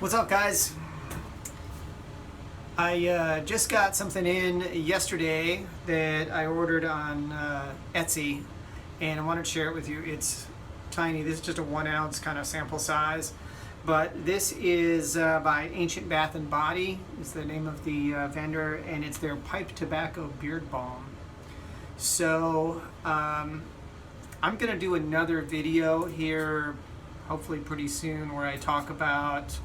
What's up, guys? I just got something in yesterday that I ordered on Etsy, and I wanted to share it with you. It's tiny. This is just a 1 ounce kind of sample size, but this is by Ancient Bath and Body is the name of the vendor, and it's their pipe tobacco beard balm. So I'm gonna do another video here hopefully pretty soon where I talk about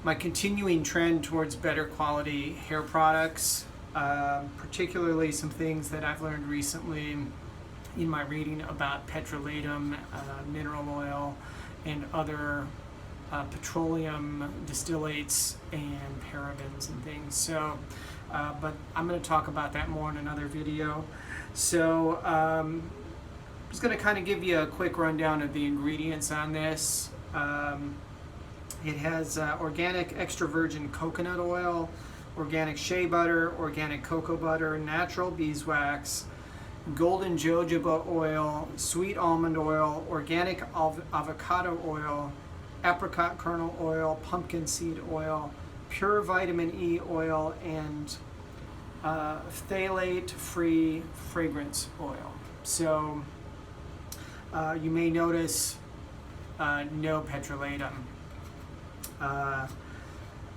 my continuing trend towards better quality hair products, particularly some things that I've learned recently in my reading about petrolatum, mineral oil, and other petroleum distillates and parabens and things. So, but I'm going to talk about that more in another video. So, I'm just going to kind of give you a quick rundown of the ingredients on this. It has organic extra virgin coconut oil, organic shea butter, organic cocoa butter, natural beeswax, golden jojoba oil, sweet almond oil, organic avocado oil, apricot kernel oil, pumpkin seed oil, pure vitamin E oil, and phthalate-free fragrance oil. So you may notice no petrolatum.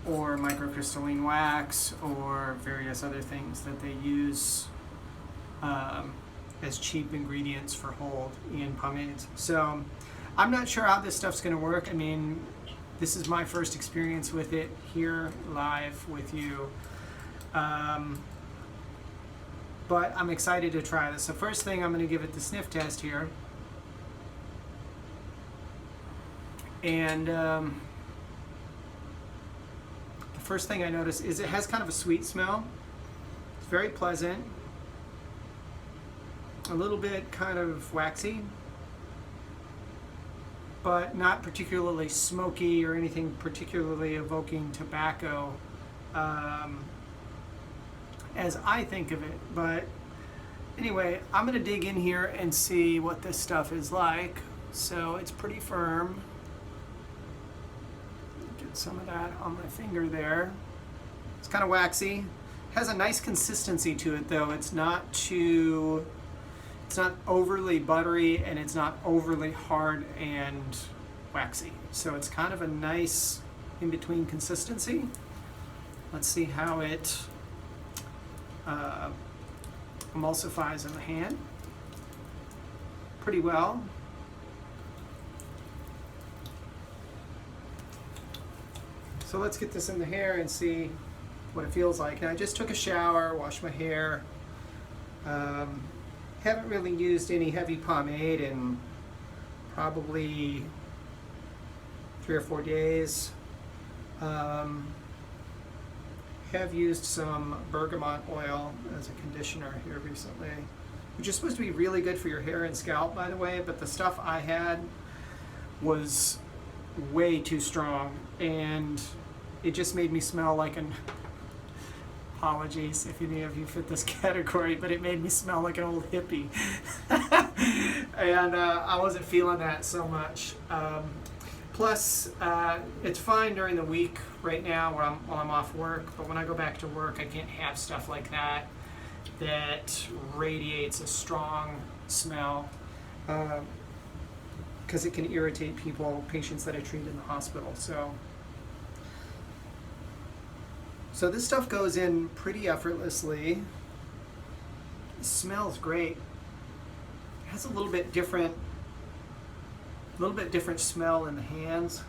Or microcrystalline wax, or various other things that they use as cheap ingredients for hold in pomades. So I'm not sure how this stuff's going to work. I mean, this is my first experience with it here live with you. But I'm excited to try this. So first thing, I'm going to give it the sniff test here. And first thing I notice is it has kind of a sweet smell. It's very pleasant, a little bit kind of waxy, but not particularly smoky or anything particularly evoking tobacco as I think of it. But anyway, I'm going to dig in here and see what this stuff is like. So it's pretty firm. Some of that on my finger there. It's kind of waxy. Has a nice consistency to it though. It's not overly buttery, and it's not overly hard and waxy. So it's kind of a nice in-between consistency. Let's see how it emulsifies in the hand. Pretty well. So let's get this in the hair and see what it feels like. Now I just took a shower, washed my hair. Haven't really used any heavy pomade in probably 3 or 4 days. Have used some bergamot oil as a conditioner here recently, which is supposed to be really good for your hair and scalp, by the way, but the stuff I had was way too strong, and it just made me smell like an, apologies if any of you fit this category, but it made me smell like an old hippie. And I wasn't feeling that so much. Plus, it's fine during the week right now while I'm off work, but when I go back to work, I can't have stuff like that that radiates a strong smell, because it can irritate patients that I treat in the hospital. So this stuff goes in pretty effortlessly. It smells great. It has a little bit different smell in the hands.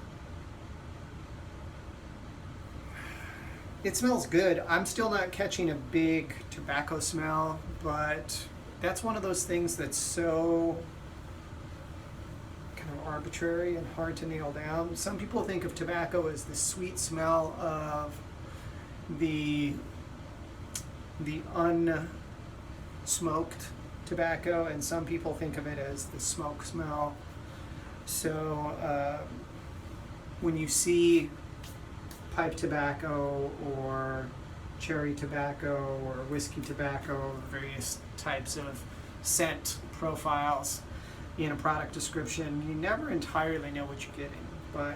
It smells good. I'm still not catching a big tobacco smell, but that's one of those things that's so kind of arbitrary and hard to nail down. Some people think of tobacco as the sweet smell of the unsmoked tobacco, and some people think of it as the smoke smell. So when you see pipe tobacco or cherry tobacco or whiskey tobacco, various types of scent profiles in a product description, you never entirely know what you're getting, but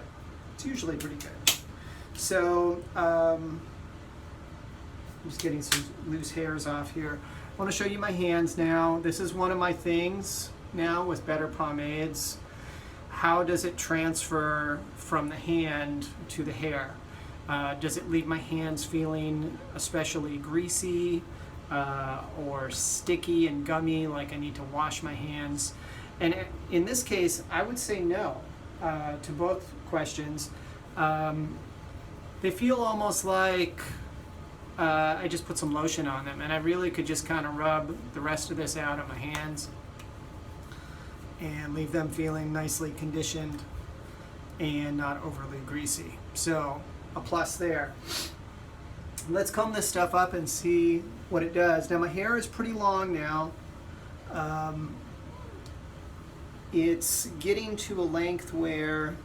it's usually pretty good. So I'm just getting some loose hairs off here. I want to show you my hands now. This is one of my things now with Better Pomades. How does it transfer from the hand to the hair? Does it leave my hands feeling especially greasy or sticky and gummy, like I need to wash my hands? And in this case, I would say no to both questions. They feel almost like I just put some lotion on them, and I really could just kind of rub the rest of this out on my hands and leave them feeling nicely conditioned and not overly greasy. So a plus there. Let's comb this stuff up and see what it does. Now my hair is pretty long now. It's getting to a length where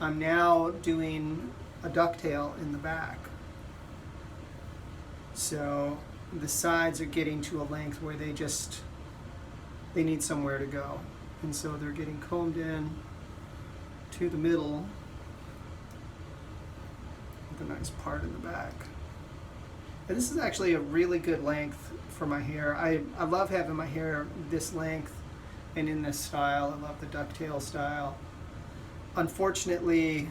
I'm now doing a ducktail in the back. So the sides are getting to a length where they need somewhere to go. And so they're getting combed in to the middle with a nice part in the back. And this is actually a really good length for my hair. I love having my hair this length and in this style. I love the ducktail style. Unfortunately,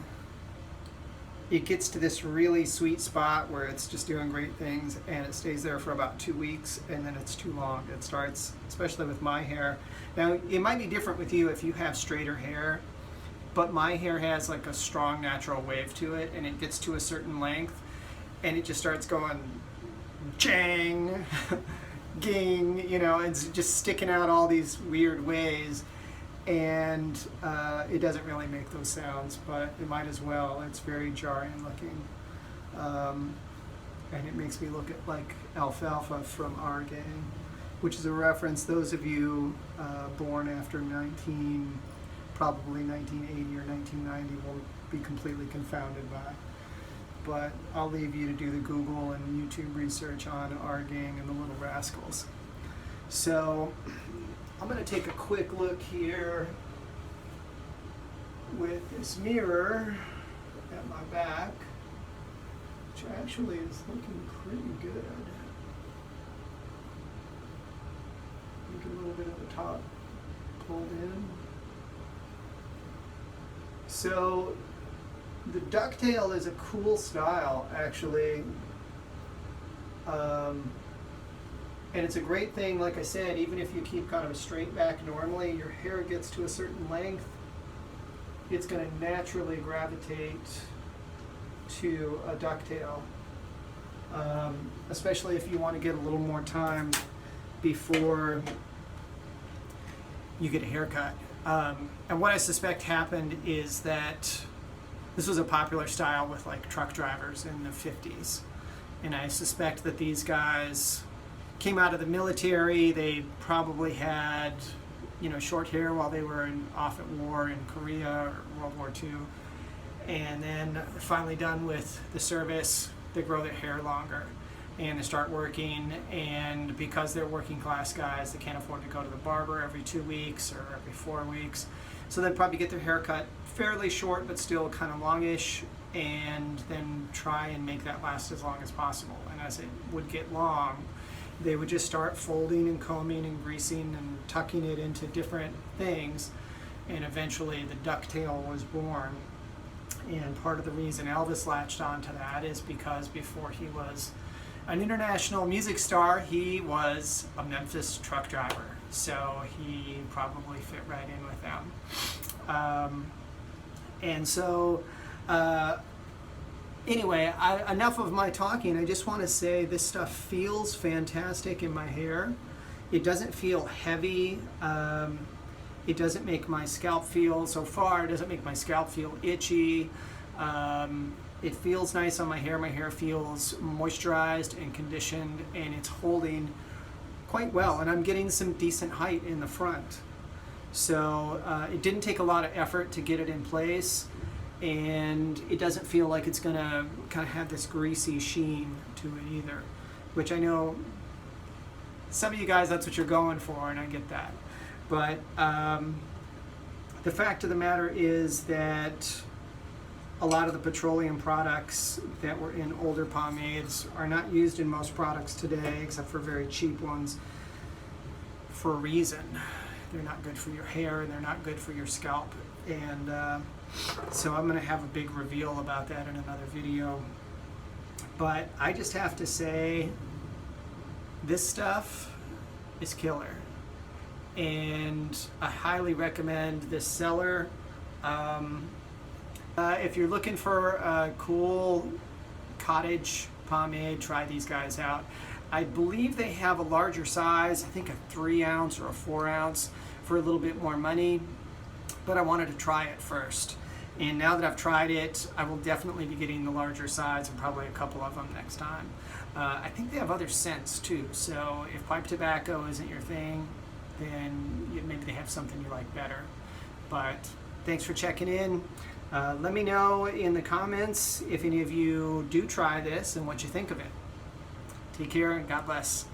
it gets to this really sweet spot where it's just doing great things, and it stays there for about 2 weeks, and then it's too long. It starts, especially with my hair. Now, it might be different with you if you have straighter hair, but my hair has like a strong natural wave to it, and it gets to a certain length, and it just starts going jang, ging, you know, it's just sticking out all these weird ways. And it doesn't really make those sounds, but it might as well. It's very jarring looking, and it makes me look at like Alfalfa from Our Gang, which is a reference those of you born after probably 1980 or 1990 will be completely confounded by. But I'll leave you to do the Google and YouTube research on Our Gang and the Little Rascals. So I'm going to take a quick look here with this mirror at my back, which actually is looking pretty good. Get a little bit of the top pulled in. So the ducktail is a cool style, actually. And it's a great thing, like I said, even if you keep kind of a straight back normally, your hair gets to a certain length, it's going to naturally gravitate to a ducktail, especially if you want to get a little more time before you get a haircut. And what I suspect happened is that this was a popular style with like truck drivers in the 50s. And I suspect that these guys came out of the military. They probably had, you know, short hair while they were off at war in Korea or World War II. And then finally done with the service, they grow their hair longer and they start working. And because they're working class guys, they can't afford to go to the barber every 2 weeks or every 4 weeks. So they'd probably get their hair cut fairly short, but still kind of longish, and then try and make that last as long as possible. And as it would get long, they would just start folding and combing and greasing and tucking it into different things, and eventually the ducktail was born. And part of the reason Elvis latched onto that is because before he was an international music star, he was a Memphis truck driver. So he probably fit right in with them. And so anyway, enough of my talking. I just want to say this stuff feels fantastic in my hair. It doesn't feel heavy. It doesn't make my scalp feel, so far, it doesn't make my scalp feel itchy. It feels nice on my hair. My hair feels moisturized and conditioned, and it's holding quite well. And I'm getting some decent height in the front. So it didn't take a lot of effort to get it in place. And it doesn't feel like it's going to kind of have this greasy sheen to it either, which I know some of you guys, that's what you're going for, and I get that. But the fact of the matter is that a lot of the petroleum products that were in older pomades are not used in most products today, except for very cheap ones, for a reason. They're not good for your hair, and they're not good for your scalp. And so I'm going to have a big reveal about that in another video. But I just have to say, this stuff is killer. And I highly recommend this seller. If you're looking for a cool cottage pomade, try these guys out. I believe they have a larger size, I think a 3 ounce or a 4 ounce for a little bit more money, but I wanted to try it first. And now that I've tried it, I will definitely be getting the larger size and probably a couple of them next time. I think they have other scents too, so if pipe tobacco isn't your thing, then maybe they have something you like better. But thanks for checking in. Let me know in the comments if any of you do try this and what you think of it. Take care and God bless.